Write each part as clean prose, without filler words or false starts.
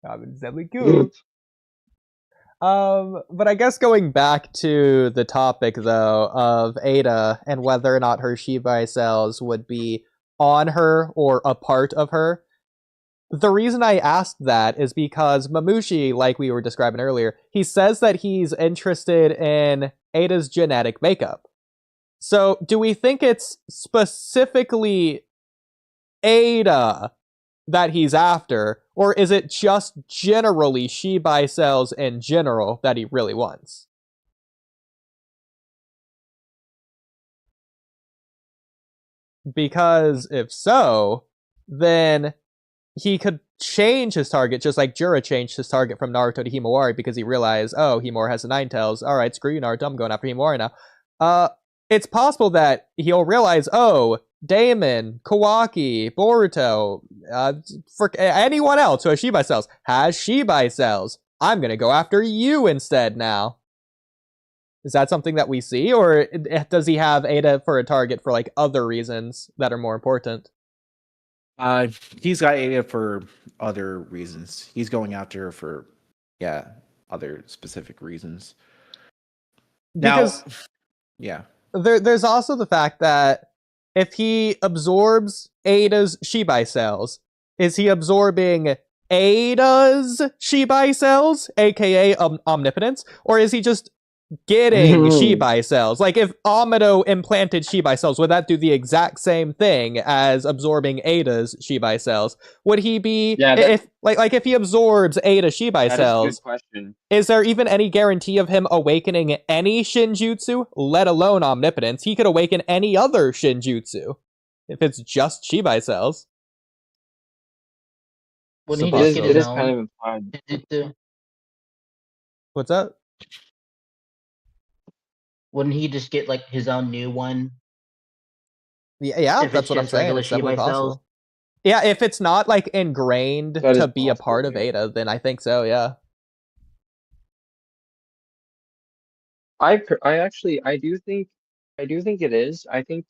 Exactly cool. But I guess going back to the topic though of Eida and whether or not her Shibai cells would be on her or a part of her. The reason I asked that is because Mamushi, like we were describing earlier, he says that he's interested in Eida's genetic makeup. So, do we think it's specifically Eida that he's after, or is it just generally Shibai cells in general that he really wants? Because if so, then he could change his target just like Jura changed his target from Naruto to Himawari because he realized, oh, Himawari has the Nine Tails. All right, screw you, Naruto. I'm going after Himawari now. It's possible that he'll realize, oh, Damon, Kawaki, Boruto, for anyone else who has Shibai cells has Shibai cells. I'm gonna go after you instead now. Is that something that we see, or does he have Eida for a target for like other reasons that are more important? He's got Eida for other reasons. He's going after her for, other specific reasons. Because there's also the fact that if he absorbs Eida's Shibai cells, is he absorbing Eida's Shibai cells, aka omnipotence, or is he just getting Shibai cells? Like, if Amado implanted Shibai cells, would that do the exact same thing as absorbing Eida's Shibai cells? Would he be if he absorbs Eida Shibai cells? Is a good question. Is there even any guarantee of him awakening any Shinjutsu, let alone omnipotence? He could awaken any other Shinjutsu if it's just Shibai cells. Wouldn't he just get his own? Kind of implied. What's that? Wouldn't he just get like his own new one? Yeah, that's what I'm saying. It's definitely possible. Yeah, if it's not like ingrained to be a part of Eida, then I think so. Yeah. I do think it is. I think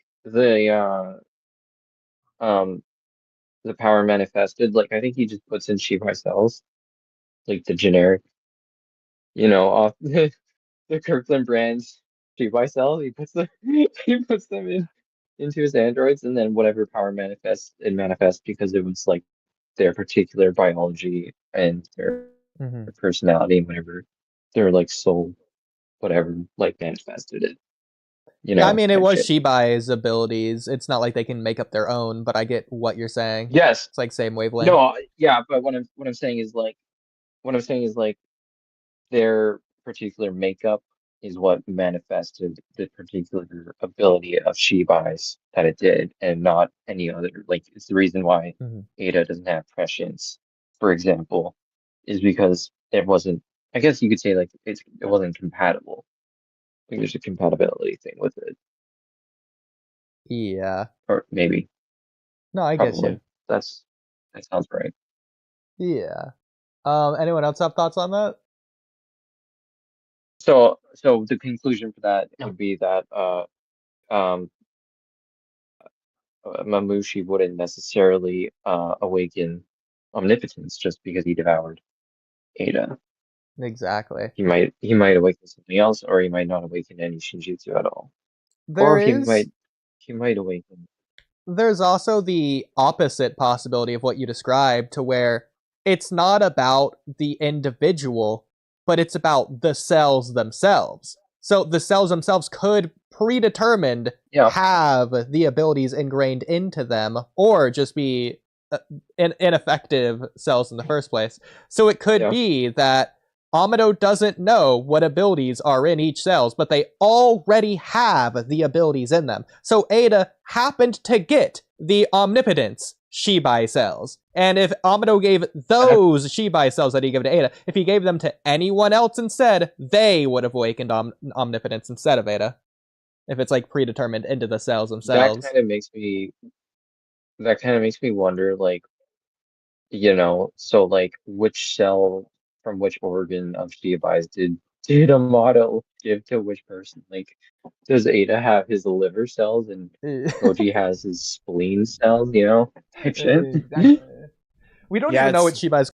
the power manifested, like I think he just puts in Shibai cells, like the generic, off the Kirkland brand's Shibai cells. He puts them into his androids, and then whatever power manifests because it was like their particular biology and their personality and whatever their like soul, whatever, like manifested it. Yeah, I mean, it was Shibai's abilities. It's not like they can make up their own, but I get what you're saying. Yes, it's like same wavelength. No, yeah, but what I'm saying is their particular makeup is what manifested the particular ability of Shibai's that it did, and not any other. Like, it's the reason why Eida doesn't have prescience, for example, is because it wasn't. I guess you could say like it wasn't compatible. I think there's a compatibility thing with it. Yeah. Or maybe. No, I guess that sounds right. Yeah. Anyone else have thoughts on that? So the conclusion for that would be that Mamushi wouldn't necessarily awaken omnipotence just because he devoured Eida. Exactly. He might awaken something else, or he might not awaken any Shinjutsu at all. He might awaken. There's also the opposite possibility of what you described, to where it's not about the individual, but it's about the cells themselves. So the cells themselves could predetermined have the abilities ingrained into them, or just be ineffective cells in the first place. So it could be that Amado doesn't know what abilities are in each cells, but they already have the abilities in them. So Eida happened to get the omnipotence Shibai cells. And if Amado gave those Shibai cells that he gave to Eida, if he gave them to anyone else instead, they would have awakened omnipotence instead of Eida. If it's like predetermined into the cells themselves. That kind of makes me wonder, like, so like which cell from which organ of Shibai's did Amado give to which person? Like, does Eida have his liver cells and Koji has his spleen cells, type shit? Exactly. We don't even know what Shibai's